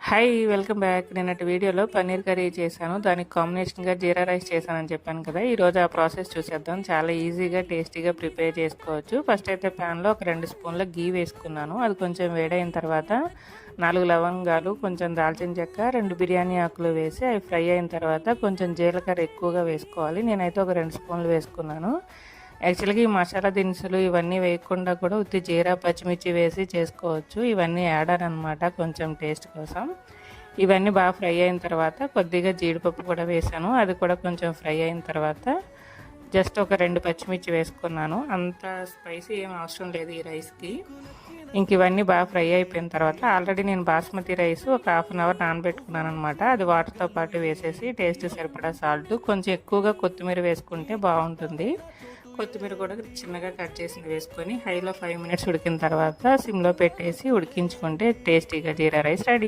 Hi welcome back. నిన్నటి వీడియోలో paneer curry చేశాను. దానికి కాంబినేషన్గా జీరా రైస్ చేశానని చెప్పాను కదా. ఈరోజు ఆ ప్రాసెస్ చూసేద్దాం. చాలా ఈజీగా టేస్టీగా ప్రిపేర్ చేసుకోవచ్చు. ఫస్ట్ అయితే ప్యాన్లో ఒక 2 స్పూన్ల గీ వేసుకున్నాను. అది కొంచెం వేడైన తర్వాత 4 లవంగాలు, కొంచెం దాల్చిన చెక్క, 2 బిర్యానీ ఆకులు వేసి అవి ఫ్రై అయిన తర్వాత కొంచెం జీలకర్ర ఎక్కువగా వేసుకోవాలి. నేనైతే ఒక 2 స్పూన్లు వేసుకున్నాను. యాక్చువల్గా ఈ మసాలా దినుసులు ఇవన్నీ వేయకుండా కూడా ఉత్తి జీరా పచ్చిమిర్చి వేసి చేసుకోవచ్చు. ఇవన్నీ యాడ్ అనమాట కొంచెం టేస్ట్ కోసం. ఇవన్నీ బాగా ఫ్రై అయిన తర్వాత కొద్దిగా జీడిపప్పు కూడా వేసాను. అది కూడా కొంచెం ఫ్రై అయిన తర్వాత జస్ట్ ఒక 2 పచ్చిమిర్చి వేసుకున్నాను. అంత స్పైసీ ఏం అవసరం లేదు ఈ రైస్కి. ఇంక ఇవన్నీ బాగా ఫ్రై అయిపోయిన తర్వాత ఆల్రెడీ నేను బాస్మతి రైస్ ఒక హాఫ్ అన్ అవర్ నానబెట్టుకున్నాను అనమాట. అది వాటర్తో పాటు వేసేసి టేస్ట్ సరిపడా సాల్ట్, కొంచెం ఎక్కువగా కొత్తిమీర వేసుకుంటే బాగుంటుంది. కొత్తిమీర కూడా చిన్నగా కట్ చేసి వేసుకొని హైలో 5 మినిట్స్ ఉడికిన తర్వాత సిమ్లో పెట్టేసి ఉడికించుకుంటే టేస్టీగా జీరా రైస్ రెడీ.